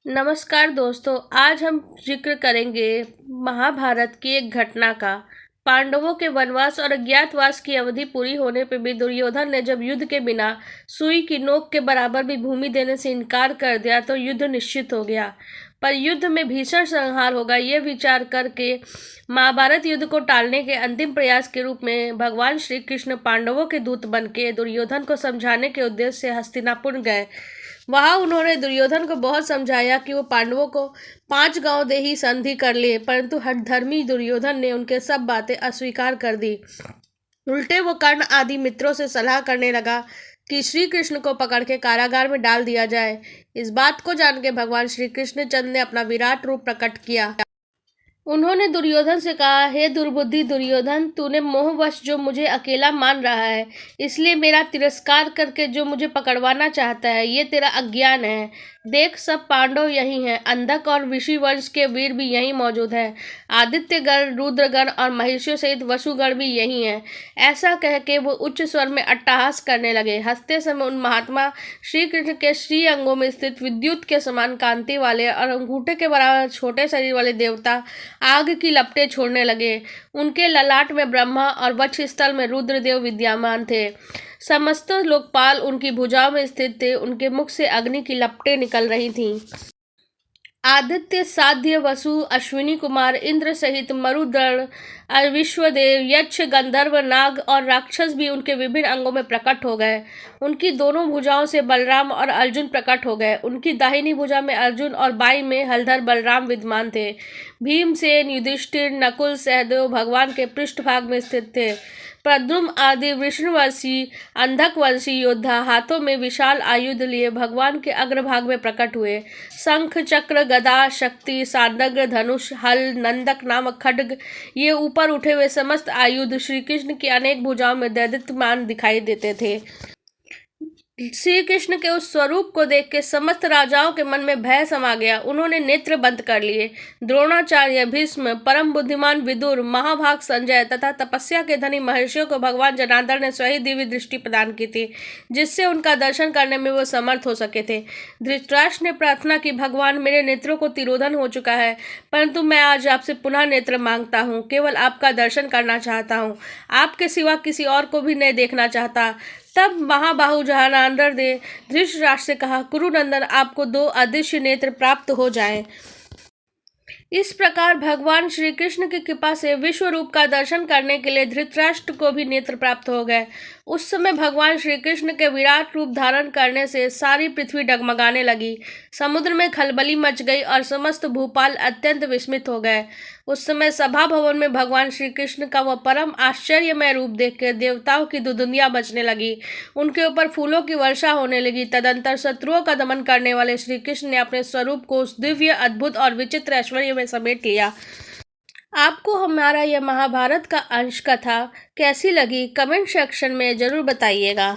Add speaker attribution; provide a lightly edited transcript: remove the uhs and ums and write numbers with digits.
Speaker 1: नमस्कार दोस्तों, आज हम जिक्र करेंगे महाभारत की एक घटना का। पांडवों के वनवास और अज्ञातवास की अवधि पूरी होने पर भी दुर्योधन ने जब युद्ध के बिना सुई की नोक के बराबर भी भूमि देने से इनकार कर दिया तो युद्ध निश्चित हो गया। पर युद्ध में भीषण संहार होगा, यह विचार करके महाभारत युद्ध को टालने के अंतिम प्रयास के रूप में भगवान श्री कृष्ण पांडवों के दूत बनके दुर्योधन को समझाने के उद्देश्य से हस्तिनापुर गए। वहां उन्होंने दुर्योधन को बहुत समझाया कि वो पांडवों को 5 गांव दे ही संधि कर ले, परंतु हठधर्मी दुर्योधन ने उनके सब बातें अस्वीकार कर दी। उल्टे वो कर्ण आदि मित्रों से सलाह करने लगा कि श्री कृष्ण को पकड़ के कारागार में डाल दिया जाए। इस बात को जान के भगवान श्री कृष्णचंद्र ने अपना विराट रूप प्रकट किया। उन्होंने दुर्योधन से कहा, हे दुर्बुद्धि दुर्योधन, तूने मोहवश जो मुझे अकेला मान रहा है, इसलिए मेरा तिरस्कार करके जो मुझे पकड़वाना चाहता है, ये तेरा अज्ञान है। देख, सब पांडव यही हैं, अंधक और ऋषि वंश के वीर भी यहीं मौजूद हैं, आदित्यगण, रुद्रगण और महिषियों सहित वसुगण भी यही हैं। ऐसा कह के वो उच्च स्वर में अट्टहास करने लगे। हंसते समय उन महात्मा श्री कृष्ण के श्री अंगों में स्थित विद्युत के समान कांति वाले और अंगूठे के बराबर छोटे शरीर वाले देवता आग की लपटें छोड़ने लगे। उनके ललाट में ब्रह्मा और वक्षस्थल में रुद्रदेव विद्यमान थे। समस्त लोकपाल उनकी भुजाओं में स्थित थे। उनके मुख से अग्नि की लपटें निकल रही थीं। आदित्य, साध्य, वसु, अश्विनी कुमार, इंद्र सहित मरुदगण, विश्वदेव, यक्ष, गंधर्व, नाग और राक्षस भी उनके विभिन्न अंगों में प्रकट हो गए। उनकी दोनों भुजाओं से बलराम और अर्जुन प्रकट हो गए। उनकी दाहिनी भुजा में अर्जुन और बाईं में हलधर बलराम विद्यमान थे। भीमसेन, युधिष्ठिर, नकुल, सहदेव भगवान के पृष्ठभाग में स्थित थे। प्रद्युम्न आदि विष्णुवंशी अंधकवंशी योद्धा हाथों में विशाल आयुध लिए भगवान के अग्रभाग में प्रकट हुए। शंख, चक्र, गदा, शक्ति, सारंग, धनुष, हल, नंदक नामक खड्ग, ये ऊपर उठे हुए समस्त आयुध श्री कृष्ण की अनेक भुजाओं में दैदीप्यमान दिखाई देते थे। श्री कृष्ण के उस स्वरूप को देख के समस्त राजाओं के मन में भय समा गया। उन्होंने नेत्र बंद कर लिए। द्रोणाचार्य, भीष्म, परम बुद्धिमान विदुर, महाभाग संजय तथा तपस्या के धनी महर्षियों को भगवान जनार्दन ने स्वयं दिव्य दृष्टि प्रदान की थी, जिससे उनका दर्शन करने में वो समर्थ हो सके थे। धृतराष्ट्र ने प्रार्थना की, भगवान, मेरे नेत्रों को तिरोधन हो चुका है, परंतु मैं आज आपसे पुनः नेत्र मांगता हूँ। केवल आपका दर्शन करना चाहता हूँ, आपके सिवा किसी और को भी नहीं देखना चाहता। तब महाबाहु जनार्दन ने धृतराष्ट्र से कहा, कुरुनंदन, आपको 2 अदृश्य नेत्र प्राप्त हो जाएं। इस प्रकार भगवान श्री कृष्ण की कृपा से विश्व रूप का दर्शन करने के लिए धृतराष्ट्र को भी नेत्र प्राप्त हो गए। उस समय भगवान श्री कृष्ण के विराट रूप धारण करने से सारी पृथ्वी डगमगाने लगी। समुद्र में खलबली मच गई और समस्त भूपाल अत्यंत विस्मित हो गए। उस समय सभा भवन में भगवान श्री कृष्ण का वह परम आश्चर्यमय रूप देखकर देवताओं की दुदुनिया मचने लगी। उनके ऊपर फूलों की वर्षा होने लगी। तदंतर शत्रुओं का दमन करने वाले श्री कृष्ण ने अपने स्वरूप को उस दिव्य, अद्भुत और विचित्र ऐश्वर्य में समेट लिया। आपको हमारा यह महाभारत का अंश कथा कैसी लगी, कमेंट सेक्शन में जरूर बताइएगा।